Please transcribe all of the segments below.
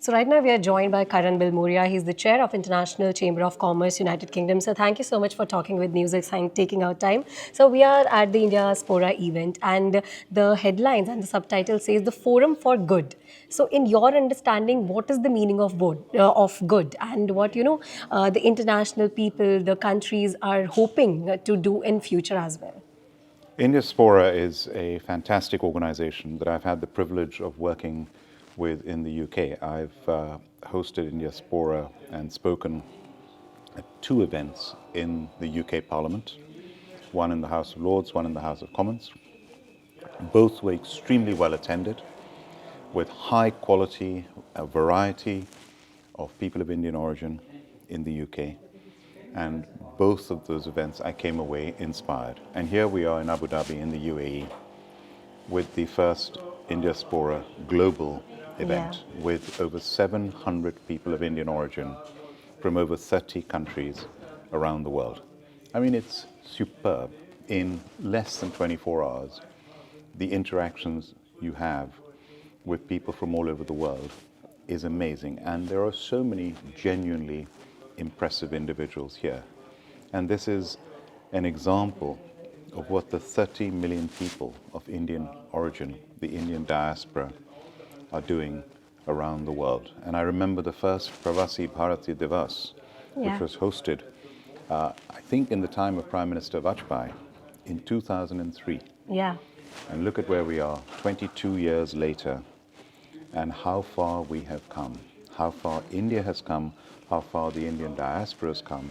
So right now we are joined by Karan Billmoria. He's the chair of International Chamber of Commerce, United Kingdom. So thank you so much for talking with NewsX and taking our time. So we are at the India-Spora event, and the headlines and the subtitle says the Forum for Good. So in your understanding, what is the meaning of good, and what the international people, the countries are hoping to do in future as well? India-Spora is a fantastic organization that I've had the privilege of working with in the UK. I've hosted India-Spora and spoken at two events in the UK Parliament, one in the House of Lords, one in the House of Commons. Both were extremely well attended, with high quality, a variety of people of Indian origin in the UK. And both of those events I came away inspired. And here we are in Abu Dhabi in the UAE with the first India-Spora global event with over 700 people of Indian origin from over 30 countries around the world. I mean, it's superb. In less than 24 hours, the interactions you have with people from all over the world is amazing. And there are so many genuinely impressive individuals here. And this is an example of what the 30 million people of Indian origin, the Indian diaspora, are doing around the world. And I remember the first Pravasi Bharati Divas, which was hosted, I think in the time of Prime Minister Vajpayee in 2003. Yeah. And look at where we are, 22 years later, and how far we have come, how far India has come, how far the Indian diaspora has come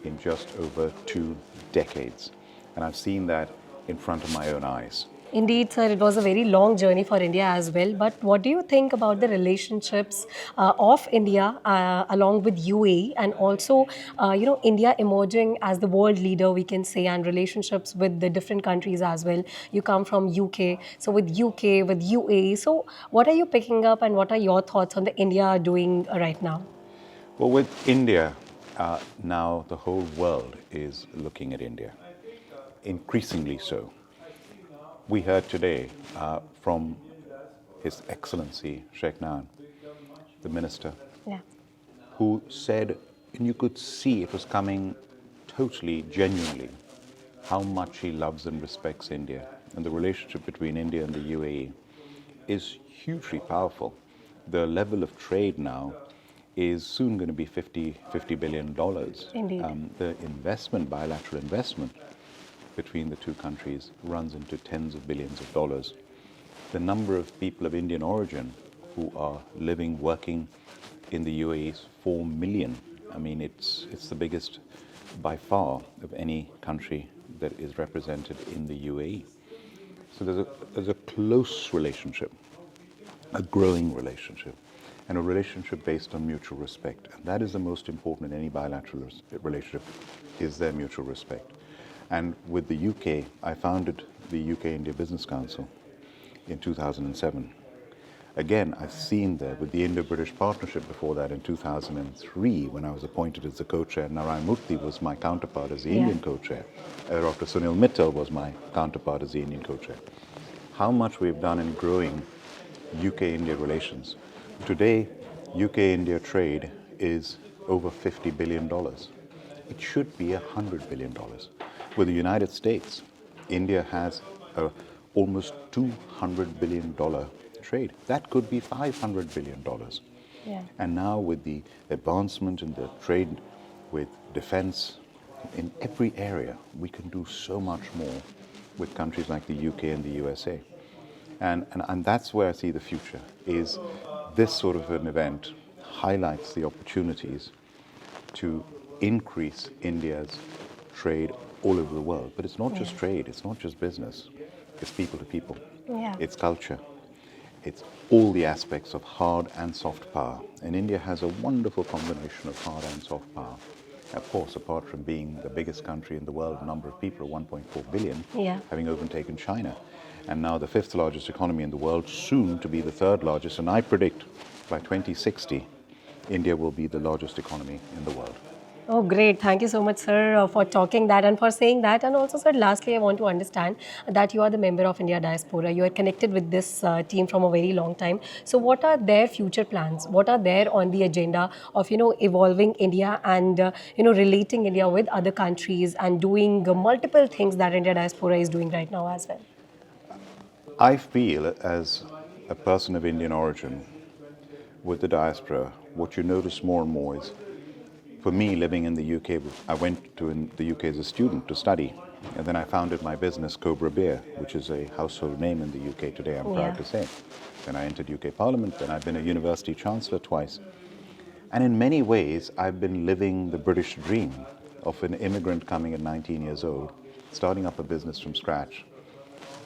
in just over 2 decades. And I've seen that in front of my own eyes. Indeed, sir, it was a very long journey for India as well. But what do you think about the relationships of India along with UAE, and also, India emerging as the world leader, we can say, and relationships with the different countries as well? You come from UK, so with UK, with UAE. So what are you picking up, and what are your thoughts on the India doing right now? Well, with India, now the whole world is looking at India, increasingly so. We heard today from His Excellency Sheikh Naan, the minister, who said, and you could see it was coming totally genuinely, how much he loves and respects India. And the relationship between India and the UAE is hugely powerful. The level of trade now is soon going to be $50 billion. Indeed. The investment, bilateral investment, between the two countries runs into tens of billions of dollars. The number of people of Indian origin who are living, working in the UAE is 4 million. I mean, it's the biggest by far of any country that is represented in the UAE. So there's a close relationship, a growing relationship, and a relationship based on mutual respect. And that is the most important in any bilateral relationship, is their mutual respect. And with the UK, I founded the UK-India Business Council in 2007. Again, I've seen there with the Indo-British Partnership before that in 2003, when I was appointed as the co-chair. Narayan Murthy was my counterpart as the Indian co-chair. Dr. Sunil Mittal was my counterpart as the Indian co-chair. How much we've done in growing UK-India relations. Today, UK-India trade is over $50 billion. It should be $100 billion. With the United States, India has almost $200 billion trade. That could be $500 billion. Yeah. And now with the advancement in the trade with defense, in every area, we can do so much more with countries like the UK and the USA. And that's where I see the future, is this sort of an event highlights the opportunities to increase India's trade all over the world. But it's not just trade, it's not just business, it's people to people. It's culture. It's all the aspects of hard and soft power. And India has a wonderful combination of hard and soft power. Of course, apart from being the biggest country in the world, number of people, 1.4 billion, having overtaken China. And now the 5th largest economy in the world, soon to be the 3rd largest. And I predict by 2060, India will be the largest economy in the world. Oh, great. Thank you so much, sir, for talking that and for saying that. And also, sir, lastly, I want to understand that you are the member of India Diaspora. You are connected with this team from a very long time. So what are their future plans? What are there on the agenda of, evolving India and, relating India with other countries and doing multiple things that India Diaspora is doing right now as well? I feel, as a person of Indian origin, with the diaspora, what you notice more and more is, for me, living in the UK, I went to the UK as a student to study, and then I founded my business, Cobra Beer, which is a household name in the UK today, I'm proud to say. Then I entered UK Parliament, then I've been a university chancellor twice. And in many ways, I've been living the British dream of an immigrant coming at 19 years old, starting up a business from scratch,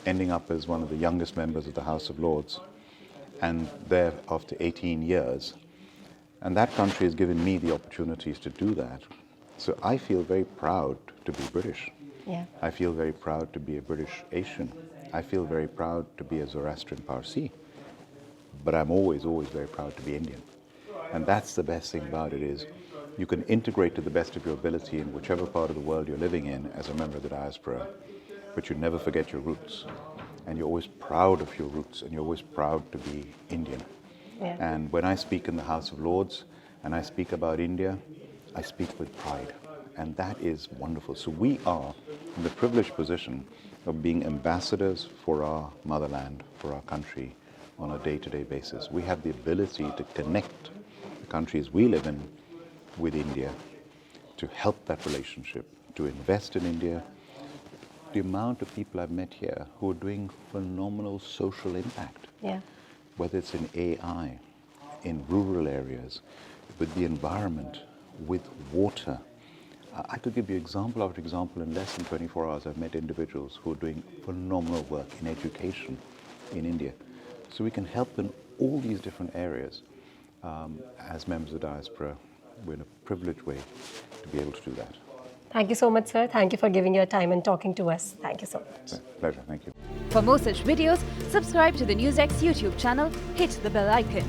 ending up as one of the youngest members of the House of Lords, and there after 18 years. And that country has given me the opportunities to do that. So I feel very proud to be British. Yeah. I feel very proud to be a British Asian. I feel very proud to be a Zoroastrian Parsi. But I'm always, always very proud to be Indian. And that's the best thing about it is you can integrate to the best of your ability in whichever part of the world you're living in as a member of the diaspora, but you never forget your roots. And you're always proud of your roots, and you're always proud to be Indian. Yeah. And when I speak in the House of Lords and I speak about India, I speak with pride. And that is wonderful. So we are in the privileged position of being ambassadors for our motherland, for our country on a day-to-day basis. We have the ability to connect the countries we live in with India, to help that relationship, to invest in India. The amount of people I've met here who are doing phenomenal social impact. Yeah. Whether it's in AI, in rural areas, with the environment, with water. I could give you example after example. In less than 24 hours, I've met individuals who are doing phenomenal work in education in India. So we can help in all these different areas. As members of the diaspora, we're in a privileged way to be able to do that. Thank you so much, sir. Thank you for giving your time and talking to us. Thank you so much. Pleasure. Thank you. For more such videos, subscribe to the NewsX YouTube channel, hit the bell icon.